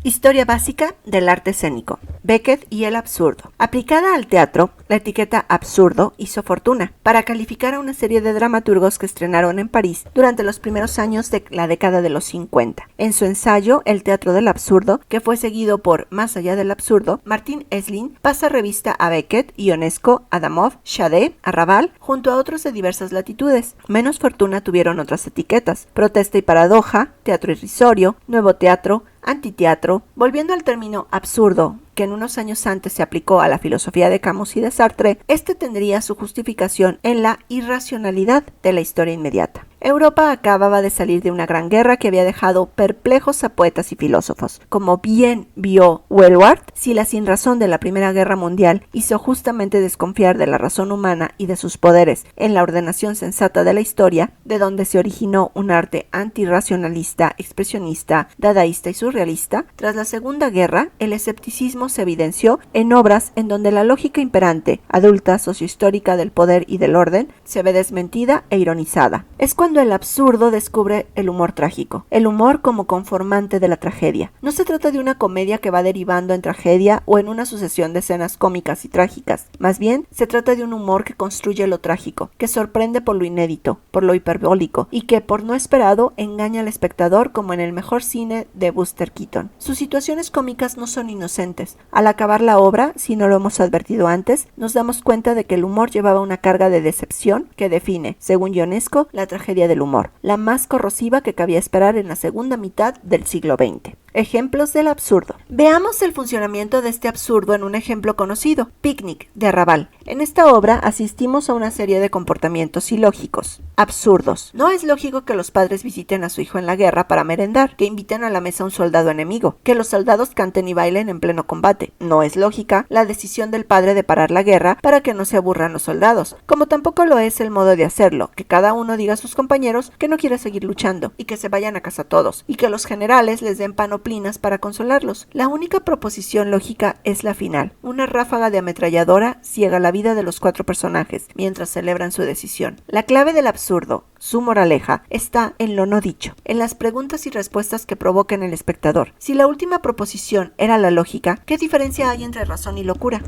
Historia básica del arte escénico. Beckett y el absurdo. Aplicada al teatro, la etiqueta absurdo hizo fortuna para calificar a una serie de dramaturgos que estrenaron en París durante los primeros años de la década de los 50. En su ensayo El teatro del absurdo, que fue seguido por Más allá del absurdo, Martín Esslin pasa revista a Beckett, Ionesco, Adamov, Sade, Arrabal, junto a otros de diversas latitudes. Menos fortuna tuvieron otras etiquetas: Protesta y paradoja, Teatro irrisorio, Nuevo teatro, Antiteatro. Volviendo al término absurdo, que en unos años antes se aplicó a la filosofía de Camus y de Sartre, este tendría su justificación en la irracionalidad de la historia inmediata. Europa acababa de salir de una gran guerra que había dejado perplejos a poetas y filósofos. Como bien vio Wellward, si la sinrazón de la Primera Guerra Mundial hizo justamente desconfiar de la razón humana y de sus poderes en la ordenación sensata de la historia, de donde se originó un arte antirracionalista, expresionista, dadaísta y surrealista, tras la Segunda Guerra, el escepticismo se evidenció en obras en donde la lógica imperante, adulta, sociohistórica del poder y del orden, se ve desmentida e ironizada. Es cuando el absurdo descubre el humor trágico, el humor como conformante de la tragedia. No se trata de una comedia que va derivando en tragedia o en una sucesión de escenas cómicas y trágicas. Más bien, se trata de un humor que construye lo trágico, que sorprende por lo inédito, por lo hiperbólico, y que, por no esperado, engaña al espectador como en el mejor cine de Buster Keaton. Sus situaciones cómicas no son inocentes. Al acabar la obra, si no lo hemos advertido antes, nos damos cuenta de que el humor llevaba una carga de decepción que define, según Ionesco, la tragedia del humor, la más corrosiva que cabía esperar en la segunda mitad del siglo XX. Ejemplos del absurdo. Veamos el funcionamiento de este absurdo en un ejemplo conocido, Picnic, de Arrabal. En esta obra asistimos a una serie de comportamientos ilógicos, absurdos. No es lógico que los padres visiten a su hijo en la guerra para merendar, que inviten a la mesa a un soldado enemigo, que los soldados canten y bailen en pleno combate. No es lógica la decisión del padre de parar la guerra para que no se aburran los soldados, como tampoco lo es el modo de hacerlo, que cada uno diga a sus compañeros que no quiere seguir luchando y que se vayan a casa todos, y que los generales les den panoplinas para consolarlos. La única proposición lógica es la final. Una ráfaga de ametralladora ciega la vida de los 4 personajes mientras celebran su decisión. La clave del absurdo, su moraleja, está en lo no dicho, en las preguntas y respuestas que provoca en el espectador. Si la última proposición era la lógica, ¿qué diferencia hay entre razón y locura?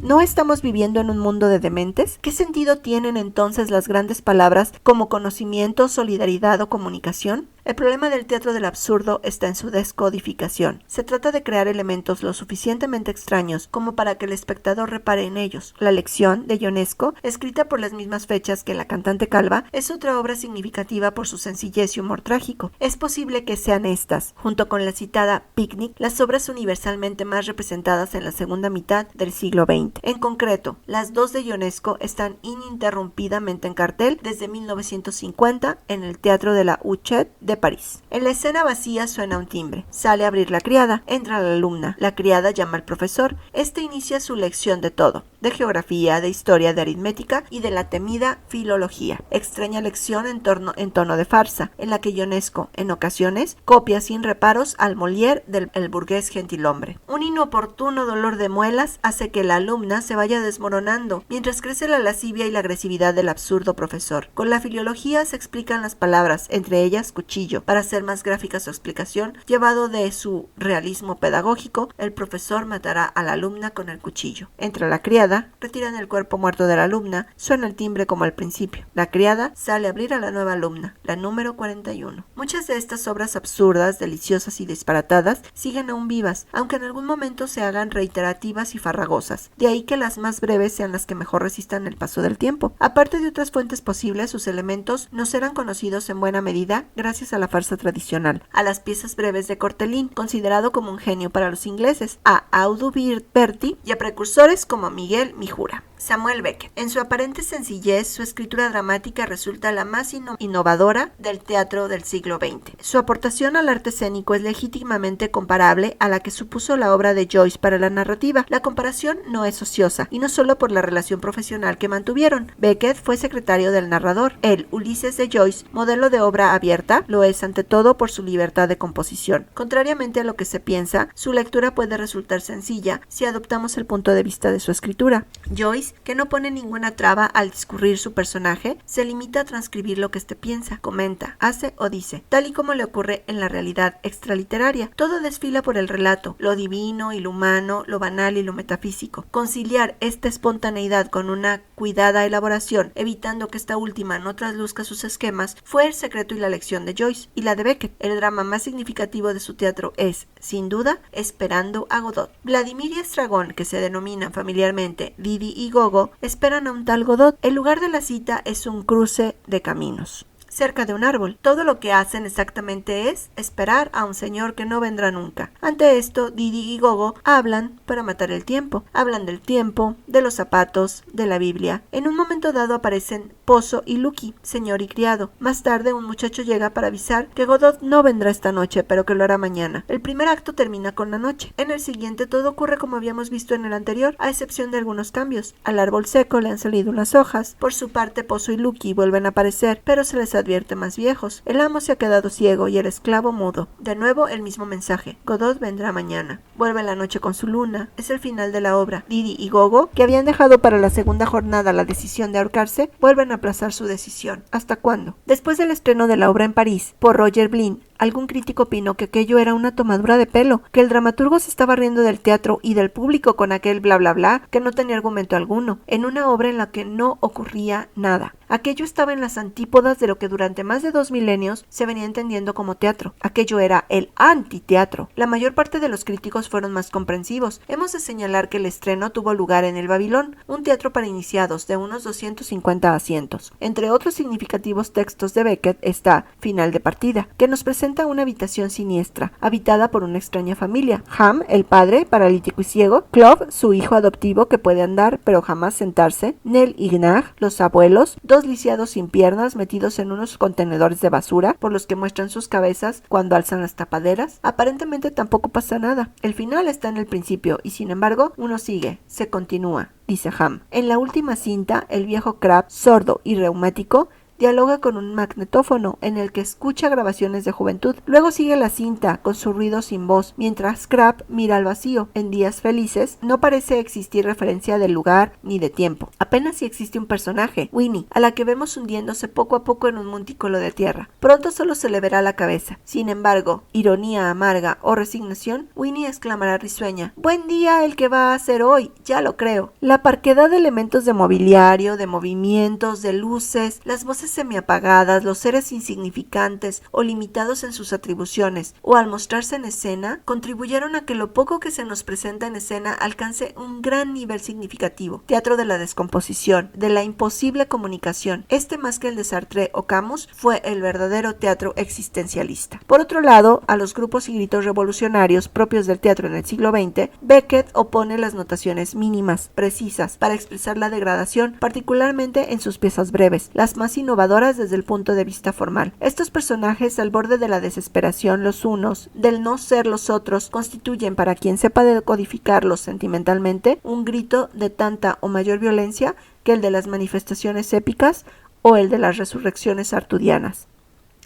¿No estamos viviendo en un mundo de dementes? ¿Qué sentido tienen entonces las grandes palabras como conocimiento, solidaridad o comunicación? El problema del teatro del absurdo está en su descodificación. Se trata de crear elementos lo suficientemente extraños como para que el espectador repare en ellos. La lección, de Ionesco, escrita por las mismas fechas que La cantante calva, es otra obra significativa por su sencillez y humor trágico. Es posible que sean estas, junto con la citada Picnic, las obras universalmente más representadas en la segunda mitad del siglo XX. En concreto, las dos de Ionesco están ininterrumpidamente en cartel desde 1950 en el Teatro de la Huchet de París. En la escena vacía suena un timbre. Sale a abrir la criada. Entra la alumna. La criada llama al profesor. Este inicia su lección de todo: de geografía, de historia, de aritmética y de la temida filología. Extraña lección en tono de farsa, en la que Ionesco, en ocasiones, copia sin reparos al Molière del El burgués gentilhombre. Un inoportuno dolor de muelas hace que la alumna se vaya desmoronando, mientras crece la lascivia y la agresividad del absurdo profesor. Con la filología se explican las palabras, entre ellas cuchillo. Para hacer más gráfica su explicación, llevado de su realismo pedagógico, el profesor matará a la alumna con el cuchillo. Entra la criada, retiran el cuerpo muerto de la alumna, suena el timbre como al principio. La criada sale a abrir a la nueva alumna, la número 41. Muchas de estas obras absurdas, deliciosas y disparatadas siguen aún vivas, aunque en algún momento se hagan reiterativas y farragosas. De ahí que las más breves sean las que mejor resistan el paso del tiempo. Aparte de otras fuentes posibles, sus elementos no serán conocidos en buena medida gracias a la farsa tradicional, a las piezas breves de Cortelín, considerado como un genio para los ingleses, a Auduberti y a precursores como Miguel Mijura. Samuel Beckett. En su aparente sencillez, su escritura dramática resulta la más innovadora del teatro del siglo XX. Su aportación al arte escénico es legítimamente comparable a la que supuso la obra de Joyce para la narrativa. La comparación no es ociosa, y no solo por la relación profesional que mantuvieron. Beckett fue secretario del narrador. El Ulises de Joyce, modelo de obra abierta, lo es ante todo por su libertad de composición. Contrariamente a lo que se piensa, su lectura puede resultar sencilla si adoptamos el punto de vista de su escritura. Joyce Joyce, que no pone ninguna traba al discurrir su personaje, se limita a transcribir lo que éste piensa, comenta, hace o dice, tal y como le ocurre en la realidad extraliteraria. Todo desfila por el relato, lo divino y lo humano, lo banal y lo metafísico. Conciliar esta espontaneidad con una cuidada elaboración, evitando que esta última no trasluzca sus esquemas, fue el secreto y la lección de Joyce y la de Beckett. El drama más significativo de su teatro es, sin duda, Esperando a Godot. Vladimir y Estragón, que se denominan familiarmente Didi y Gogo, esperan a un tal Godot. El lugar de la cita es un cruce de caminos, cerca de un árbol. Todo lo que hacen exactamente es esperar a un señor que no vendrá nunca. Ante esto, Didi y Gogo hablan para matar el tiempo. Hablan del tiempo, de los zapatos, de la Biblia. En un momento dado aparecen Pozo y Lucky, señor y criado. Más tarde, un muchacho llega para avisar que Godot no vendrá esta noche, pero que lo hará mañana. El primer acto termina con la noche. En el siguiente todo ocurre como habíamos visto en el anterior, a excepción de algunos cambios. Al árbol seco le han salido unas hojas. Por su parte, Pozo y Lucky vuelven a aparecer, pero se les advierte más viejos. El amo se ha quedado ciego y el esclavo mudo. De nuevo el mismo mensaje. Godot vendrá mañana. Vuelve la noche con su luna. Es el final de la obra. Didi y Gogo, que habían dejado para la segunda jornada la decisión de ahorcarse, vuelven a aplazar su decisión. ¿Hasta cuándo? Después del estreno de la obra en París por Roger Blin, algún crítico opinó que aquello era una tomadura de pelo, que el dramaturgo se estaba riendo del teatro y del público con aquel bla bla bla que no tenía argumento alguno, en una obra en la que no ocurría nada. Aquello estaba en las antípodas de lo que durante más de 2 milenios se venía entendiendo como teatro. Aquello era el antiteatro. La mayor parte de los críticos fueron más comprensivos. Hemos de señalar que el estreno tuvo lugar en el Babilón, un teatro para iniciados de unos 250 asientos. Entre otros significativos textos de Beckett está Final de partida, que nos presenta una habitación siniestra, habitada por una extraña familia. Ham, el padre, paralítico y ciego; Clove, su hijo adoptivo que puede andar pero jamás sentarse; Nell y Gnag, los abuelos, dos lisiados sin piernas metidos en unos contenedores de basura por los que muestran sus cabezas cuando alzan las tapaderas. Aparentemente tampoco pasa nada. El final está en el principio y sin embargo uno sigue, se continúa, dice Ham. En la última cinta, el viejo Crab, sordo y reumático, dialoga con un magnetófono en el que escucha grabaciones de juventud. Luego sigue la cinta con su ruido sin voz, mientras Crab mira al vacío. En Días Felices no parece existir referencia de lugar ni de tiempo. Apenas si existe un personaje, Winnie, a la que vemos hundiéndose poco a poco en un montículo de tierra. Pronto solo se le verá la cabeza. Sin embargo, ironía amarga o resignación, Winnie exclamará risueña: «Buen día el que va a ser hoy, ya lo creo». La parquedad de elementos de mobiliario, de movimientos, de luces, las voces semiapagadas, los seres insignificantes o limitados en sus atribuciones o al mostrarse en escena, contribuyeron a que lo poco que se nos presenta en escena alcance un gran nivel significativo. Teatro de la descomposición, de la imposible comunicación. Este, más que el de Sartre o Camus, fue el verdadero teatro existencialista. Por otro lado, a los grupos y gritos revolucionarios propios del teatro en el siglo XX, Beckett opone las notaciones mínimas, precisas, para expresar la degradación, particularmente en sus piezas breves, las más innovadoras desde el punto de vista formal. Estos personajes, al borde de la desesperación los unos, del no ser los otros, constituyen, para quien sepa decodificarlos sentimentalmente, un grito de tanta o mayor violencia que el de las manifestaciones épicas o el de las resurrecciones arturianas.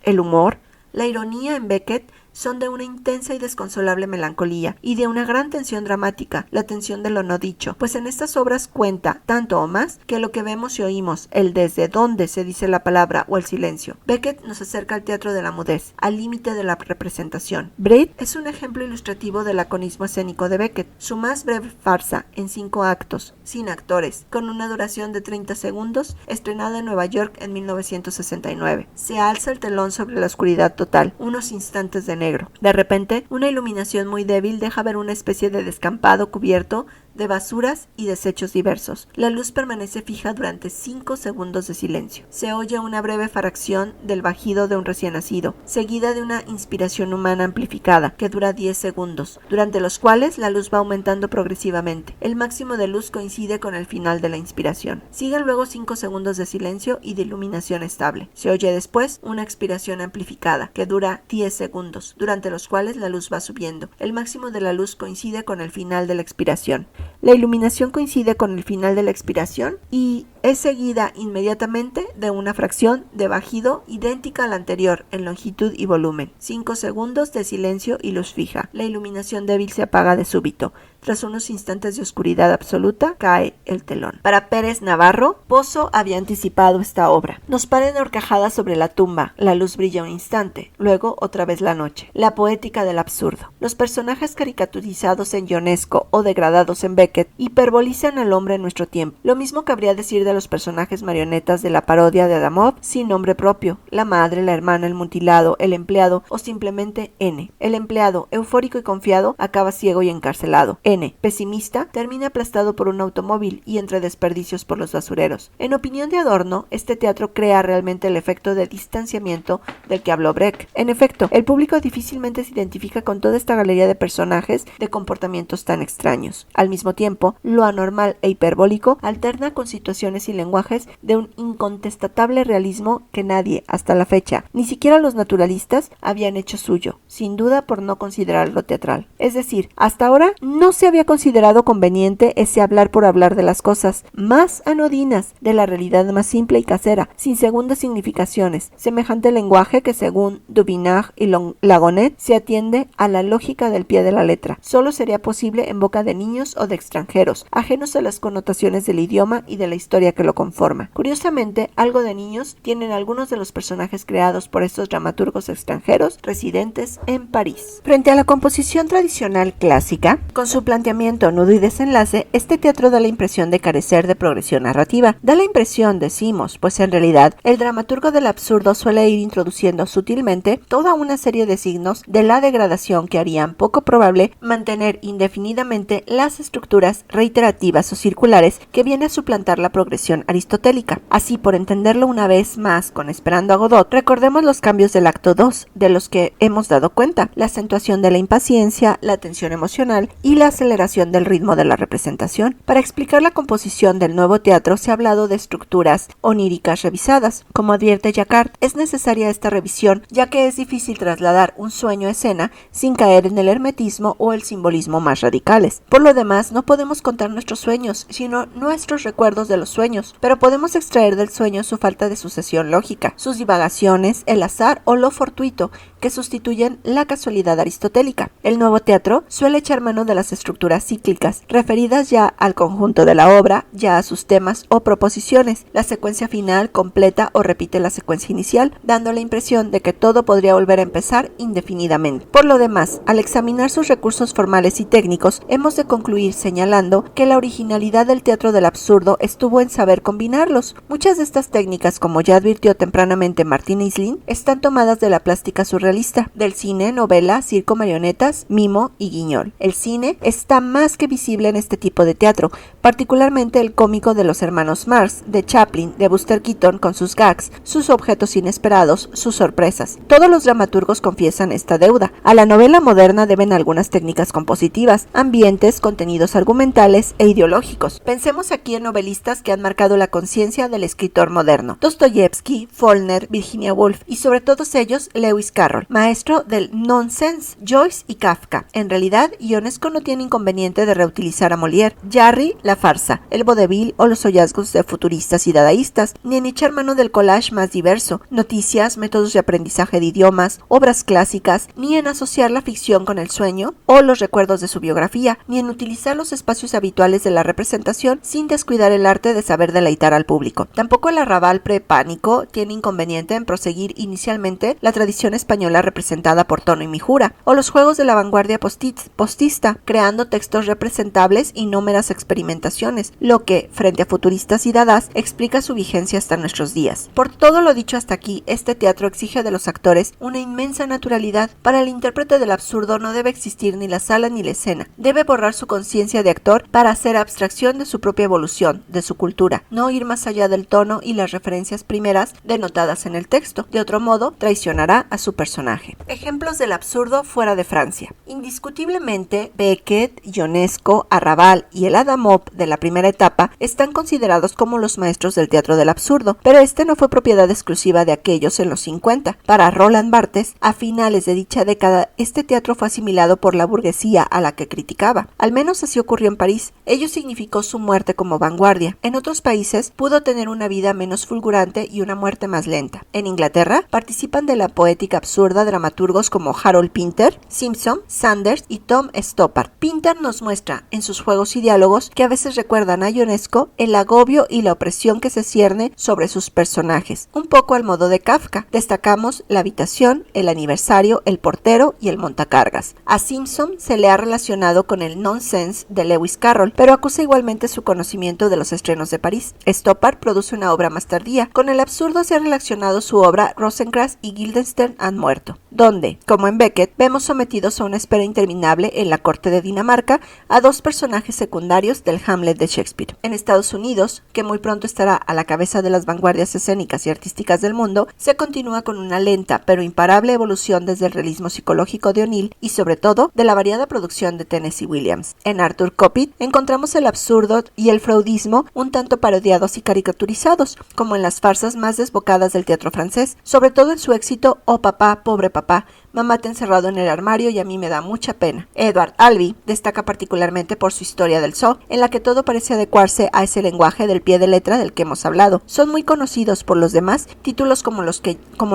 El humor, la ironía en Beckett son de una intensa y desconsolable melancolía y de una gran tensión dramática, la tensión de lo no dicho, pues en estas obras cuenta, tanto o más, que lo que vemos y oímos, el desde dónde se dice la palabra o el silencio. Beckett nos acerca al teatro de la mudez, al límite de la representación. Breed es un ejemplo ilustrativo del laconismo escénico de Beckett, su más breve farsa, en 5 actos, sin actores, con una duración de 30 segundos, estrenada en Nueva York en 1969. Se alza el telón sobre la oscuridad total, unos instantes de negro. De repente, una iluminación muy débil deja ver una especie de descampado cubierto de basuras y desechos diversos. La luz permanece fija durante 5 segundos de silencio. Se oye una breve fracción del vagido de un recién nacido, seguida de una inspiración humana amplificada, que dura 10 segundos, durante los cuales la luz va aumentando progresivamente. El máximo de luz coincide con el final de la inspiración. Siguen luego 5 segundos de silencio y de iluminación estable. Se oye después una expiración amplificada, que dura 10 segundos, durante los cuales la luz va subiendo. El máximo de la luz coincide con el final de la expiración. La iluminación coincide con el final de la expiración y es seguida inmediatamente de una fracción de bajido idéntica a la anterior en longitud y volumen. 5 segundos de silencio y luz fija. La iluminación débil se apaga de súbito. Tras unos instantes de oscuridad absoluta, cae el telón. Para Pérez Navarro, Pozo había anticipado esta obra. Nos paren horcajadas sobre la tumba, la luz brilla un instante, luego otra vez la noche. La poética del absurdo. Los personajes caricaturizados en Ionesco o degradados en Beckett hiperbolizan al hombre en nuestro tiempo. Lo mismo cabría decir de los personajes marionetas de la parodia de Adamov sin nombre propio, la madre, la hermana, el mutilado, el empleado o simplemente N. El empleado, eufórico y confiado, acaba ciego y encarcelado. N, pesimista, termina aplastado por un automóvil y entre desperdicios por los basureros. En opinión de Adorno, este teatro crea realmente el efecto de distanciamiento del que habló Brecht. En efecto, el público difícilmente se identifica con toda esta galería de personajes de comportamientos tan extraños. Al mismo tiempo, lo anormal e hiperbólico alterna con situaciones y lenguajes de un incontestable realismo que nadie, hasta la fecha, ni siquiera los naturalistas, habían hecho suyo, sin duda por no considerarlo teatral. Es decir, hasta ahora no se había considerado conveniente ese hablar por hablar de las cosas más anodinas, de la realidad más simple y casera, sin segundas significaciones, semejante lenguaje que según Dubinard y Lagonet se atiende a la lógica del pie de la letra. Solo sería posible en boca de niños o de extranjeros, ajenos a las connotaciones del idioma y de la historia que lo conforma. Curiosamente, algo de niños tienen algunos de los personajes creados por estos dramaturgos extranjeros residentes en París. Frente a la composición tradicional clásica, con su planteamiento, nudo y desenlace, este teatro da la impresión de carecer de progresión narrativa. Da la impresión, decimos, pues en realidad el dramaturgo del absurdo suele ir introduciendo sutilmente toda una serie de signos de la degradación que harían poco probable mantener indefinidamente las estructuras reiterativas o circulares que viene a suplantar la progresión aristotélica. Así, por entenderlo una vez más con Esperando a Godot, recordemos los cambios del acto 2 de los que hemos dado cuenta: la acentuación de la impaciencia, la tensión emocional y la aceleración del ritmo de la representación. Para explicar la composición del nuevo teatro se ha hablado de estructuras oníricas revisadas. Como advierte Jacquard, es necesaria esta revisión ya que es difícil trasladar un sueño a escena sin caer en el hermetismo o el simbolismo más radicales. Por lo demás, no podemos contar nuestros sueños, sino nuestros recuerdos de los sueños, pero podemos extraer del sueño su falta de sucesión lógica, sus divagaciones, el azar o lo fortuito, que sustituyen la casualidad aristotélica. El nuevo teatro suele echar mano de las estructuras cíclicas, referidas ya al conjunto de la obra, ya a sus temas o proposiciones. La secuencia final completa o repite la secuencia inicial, dando la impresión de que todo podría volver a empezar indefinidamente. Por lo demás, al examinar sus recursos formales y técnicos, hemos de concluir señalando que la originalidad del teatro del absurdo estuvo en saber combinarlos. Muchas de estas técnicas, como ya advirtió tempranamente Martin Islin, están tomadas de la plástica surrealista, del cine, novela, circo, marionetas, mimo y guiñol. El cine está más que visible en este tipo de teatro, particularmente el cómico de los hermanos Marx, de Chaplin, de Buster Keaton con sus gags, sus objetos inesperados, sus sorpresas. Todos los dramaturgos confiesan esta deuda. A la novela moderna deben algunas técnicas compositivas, ambientes, contenidos argumentales e ideológicos. Pensemos aquí en novelistas que han marcado la conciencia del escritor moderno: Dostoyevsky, Faulkner, Virginia Woolf y sobre todos ellos Lewis Carroll, maestro del nonsense, Joyce y Kafka. En realidad, Ionesco no tiene inconveniente de reutilizar a Molière, Jarry, la farsa, el vodevil o los hallazgos de futuristas y dadaístas, ni en echar mano del collage más diverso, noticias, métodos de aprendizaje de idiomas, obras clásicas, ni en asociar la ficción con el sueño o los recuerdos de su biografía, ni en utilizar los espacios habituales de la representación sin descuidar el arte de saber deleitar al público. Tampoco el arrabal prepánico tiene inconveniente en proseguir inicialmente la tradición española representada por Tono y Mijura, o los juegos de la vanguardia postista, creando textos representables y no meras experimentaciones, lo que, frente a futuristas y dadas, explica su vigencia hasta nuestros días. Por todo lo dicho hasta aquí, este teatro exige de los actores una inmensa naturalidad. Para el intérprete del absurdo no debe existir ni la sala ni la escena. Debe borrar su conciencia de actor para hacer abstracción de su propia evolución, de su cultura, no ir más allá del tono y las referencias primeras denotadas en el texto. De otro modo, traicionará a su personaje. Ejemplos del absurdo fuera de Francia. Indiscutiblemente, Beckett, Ionesco, Arrabal y el Adamov top de la primera etapa están considerados como los maestros del teatro del absurdo, pero este no fue propiedad exclusiva de aquellos en los 50. Para Roland Barthes, a finales de dicha década, este teatro fue asimilado por la burguesía a la que criticaba. Al menos así ocurrió en París. Ello significó su muerte como vanguardia. En otros países pudo tener una vida menos fulgurante y una muerte más lenta. En Inglaterra participan de la poética absurda dramaturgos como Harold Pinter, Simpson, Sanders y Tom Stoppard. Pinter nos muestra en sus juegos y diálogos, que a veces recuerdan a Ionesco, el agobio y la opresión que se cierne sobre sus personajes, un poco al modo de Kafka. Destacamos La habitación, El aniversario, El portero y El montacargas. A Simpson se le ha relacionado con el nonsense de Lewis Carroll, pero acusa igualmente su conocimiento de los estrenos de París. Stoppard produce una obra más tardía. Con el absurdo se ha relacionado su obra Rosencrantz y Guildenstern han muerto, donde, como en Beckett, vemos sometidos a una espera interminable en la corte de Dinamarca a dos personajes secundarios del Hamlet de Shakespeare. En Estados Unidos, que muy pronto estará a la cabeza de las vanguardias escénicas y artísticas del mundo, se continúa con una lenta pero imparable evolución desde el realismo psicológico de O'Neill y sobre todo de la variada producción de Tennessee Williams. En Arthur Kopit encontramos el absurdo y el freudismo un tanto parodiados y caricaturizados, como en las farsas más desbocadas del teatro francés, sobre todo en su éxito Oh papá, pobre papá, Mamá te ha encerrado en el armario y a mí me da mucha pena. Edward Albee destaca particularmente por su historia del zoo, en la que todo parece adecuarse a ese lenguaje del pie de letra del que hemos hablado. Son muy conocidos por los demás títulos como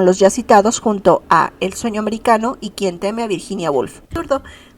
los ya citados junto a El sueño americano y Quien teme a Virginia Woolf.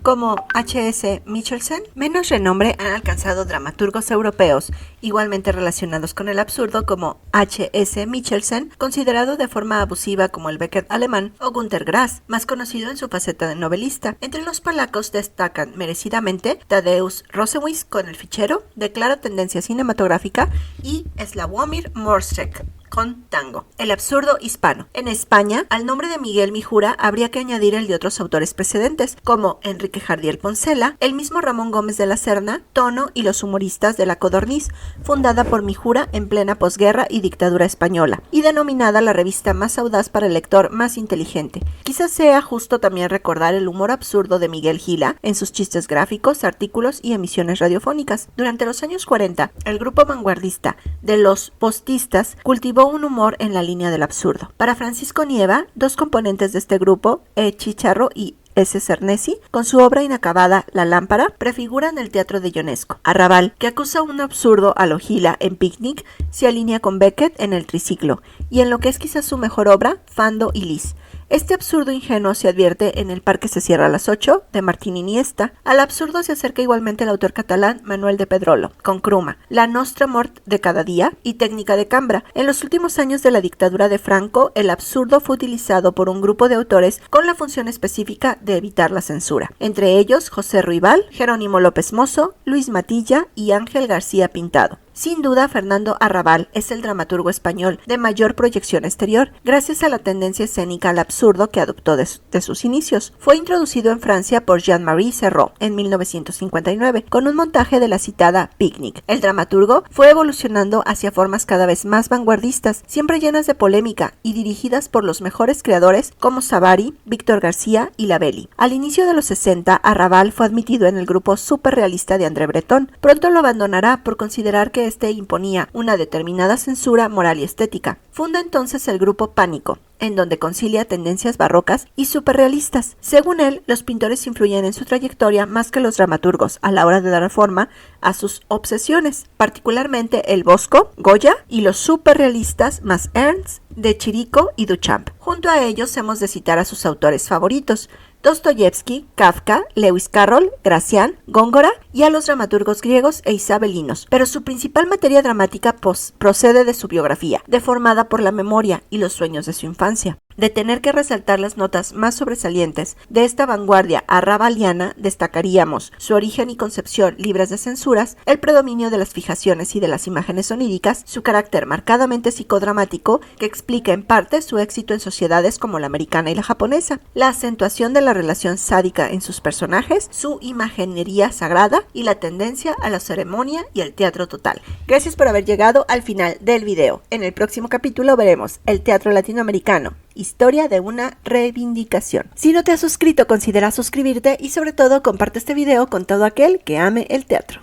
Como H.S. Michelsen, menos renombre han alcanzado dramaturgos europeos, igualmente relacionados con el absurdo, como H.S. Michelsen, considerado de forma abusiva como el Beckett alemán, o Günter Grass, más conocido en su faceta de novelista. Entre los polacos destacan merecidamente Tadeusz Rosewicz con El fichero, de clara tendencia cinematográfica, y Sławomir Morsek con Tango. El absurdo hispano. En España, al nombre de Miguel Mijura habría que añadir el de otros autores precedentes, como Enrique Jardiel Poncela, el mismo Ramón Gómez de la Serna, Tono y los humoristas de La Codorniz, fundada por Mijura en plena posguerra y dictadura española, y denominada la revista más audaz para el lector más inteligente. Quizás sea justo también recordar el humor absurdo de Miguel Gila en sus chistes gráficos, artículos y emisiones radiofónicas. Durante los años 40, el grupo vanguardista de los postistas cultivó un humor en la línea del absurdo. Para Francisco Nieva, dos componentes de este grupo, E. Chicharro y S. Cernesi, con su obra inacabada La lámpara, prefiguran el teatro de Ionesco. Arrabal, que acusa un absurdo a lo Gila en Picnic, se alinea con Beckett en El triciclo, y en lo que es quizás su mejor obra, Fando y Lis. Este absurdo ingenuo se advierte en El parque se cierra a las 8, de Martín Iniesta. Al absurdo se acerca igualmente el autor catalán Manuel de Pedrolo, con Cruma, La nostra mort de cada día y Técnica de Cambra. En los últimos años de la dictadura de Franco, el absurdo fue utilizado por un grupo de autores con la función específica de evitar la censura. Entre ellos, José Ruibal, Jerónimo López Mozo, Luis Matilla y Ángel García Pintado. Sin duda, Fernando Arrabal es el dramaturgo español de mayor proyección exterior, gracias a la tendencia escénica al absurdo que adoptó de sus inicios. Fue introducido en Francia por Jean-Marie Serrault en 1959, con un montaje de la citada Picnic. El dramaturgo fue evolucionando hacia formas cada vez más vanguardistas, siempre llenas de polémica y dirigidas por los mejores creadores como Savary, Víctor García y Lavelli. Al inicio de los 60, Arrabal fue admitido en el grupo superrealista de André Breton. Pronto lo abandonará por considerar que este imponía una determinada censura moral y estética. Funda entonces el grupo Pánico, en donde concilia tendencias barrocas y superrealistas. Según él, los pintores influyen en su trayectoria más que los dramaturgos a la hora de dar forma a sus obsesiones, particularmente el Bosco, Goya y los superrealistas más Ernst, de Chirico y Duchamp. Junto a ellos hemos de citar a sus autores favoritos, Dostoyevsky, Kafka, Lewis Carroll, Gracián, Góngora y a los dramaturgos griegos e isabelinos, pero su principal materia dramática procede de su biografía, deformada por la memoria y los sueños de su infancia. De tener que resaltar las notas más sobresalientes de esta vanguardia arrabaliana, destacaríamos su origen y concepción libres de censuras, el predominio de las fijaciones y de las imágenes oníricas, su carácter marcadamente psicodramático que explica en parte su éxito en sociedades como la americana y la japonesa, la acentuación de la relación sádica en sus personajes, su imaginería sagrada y la tendencia a la ceremonia y el teatro total. Gracias por haber llegado al final del video. En el próximo capítulo veremos el teatro latinoamericano, historia de una reivindicación. Si no te has suscrito, considera suscribirte y sobre todo comparte este video con todo aquel que ame el teatro.